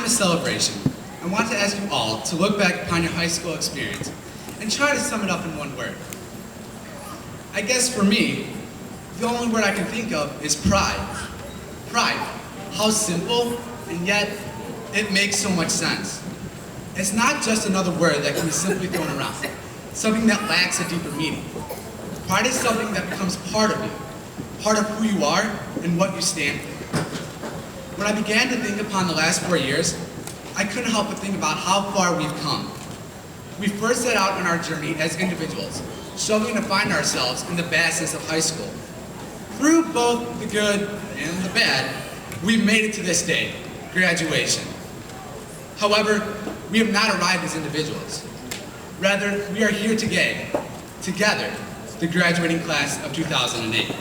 of celebration, I want to ask you all to look back upon your high school experience and try to sum it up in one word. I guess for me, the only word I can think of is pride. Pride. How simple, and yet it makes so much sense. It's not just another word that can be simply thrown around, something that lacks a deeper meaning. Pride is something that becomes part of you, part of who you are and what you stand for. When I began to think upon the last 4 years, I couldn't help but think about how far we've come. We first set out on our journey as individuals, struggling to find ourselves in the vastness of high school. Through both the good and the bad, we've made it to this day, graduation. However, we have not arrived as individuals. Rather, we are here today, together, the graduating class of 2008.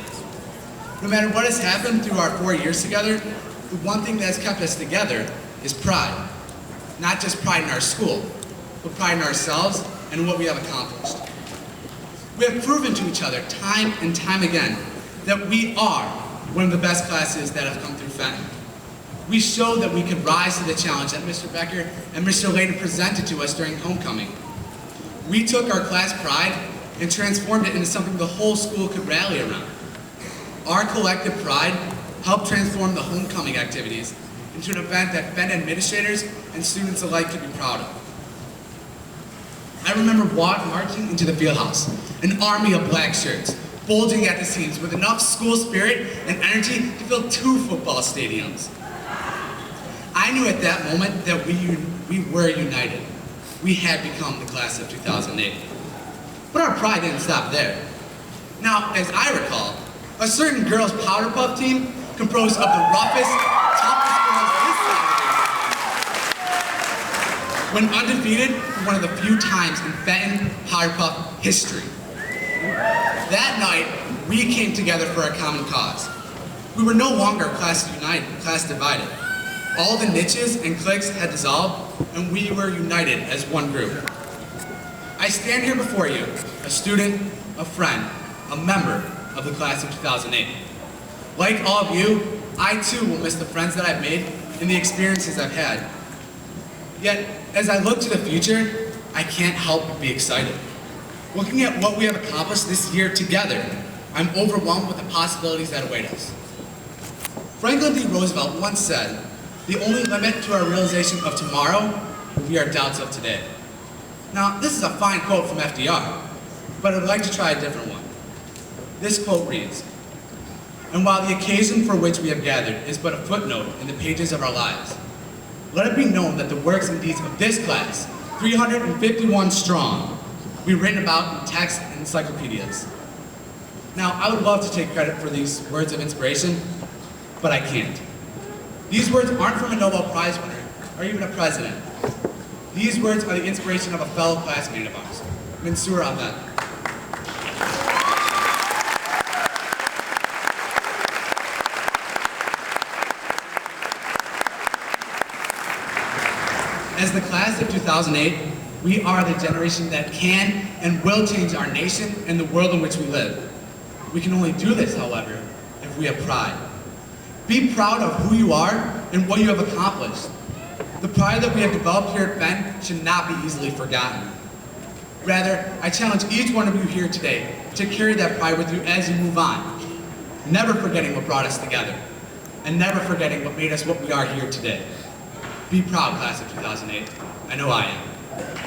No matter what has happened through our 4 years together, the one thing that has kept us together is pride. Not just pride in our school, but pride in ourselves and what we have accomplished. We have proven to each other time and time again that we are one of the best classes that have come through Fenton. We showed that we could rise to the challenge that Mr. Becker and Mr. Layden presented to us during homecoming. We took our class pride and transformed it into something the whole school could rally around. Our collective pride helped transform the homecoming activities into an event that Fenton administrators and students alike could be proud of. I remember marching into the field house, an army of black shirts, bulging at the seams with enough school spirit and energy to fill 2 football stadiums. I knew at that moment that we were united. We had become the class of 2008. But our pride didn't stop there. Now, as I recall, a certain girls' powder puff team composed of the roughest, toughest girls this side of the went undefeated for one of the few times in Fenton powder puff history. That night, we came together for a common cause. We were no longer class united, class divided. All the niches and cliques had dissolved, and we were united as one group. I stand here before you, a student, a friend, a member of the class of 2008. Like all of you, I too will miss the friends that I've made and the experiences I've had. Yet, as I look to the future, I can't help but be excited. Looking at what we have accomplished this year together, I'm overwhelmed with the possibilities that await us. Franklin D. Roosevelt once said, "The only limit to our realization of tomorrow will be our doubts of today." Now, this is a fine quote from FDR, but I'd like to try a different one. This quote reads, "And while the occasion for which we have gathered is but a footnote in the pages of our lives, let it be known that the works and deeds of this class, 351 strong, will be written about in texts and encyclopedias." Now, I would love to take credit for these words of inspiration, but I can't. These words aren't from a Nobel Prize winner, or even a president. These words are the inspiration of a fellow classmate of ours, Mansour Ahmed. As the class of 2008, we are the generation that can and will change our nation and the world in which we live. We can only do this, however, if we have pride. Be proud of who you are and what you have accomplished. The pride that we have developed here at Fenton should not be easily forgotten. Rather, I challenge each one of you here today to carry that pride with you as you move on, never forgetting what brought us together, and never forgetting what made us what we are here today. Be proud, class of 2008. I know I am.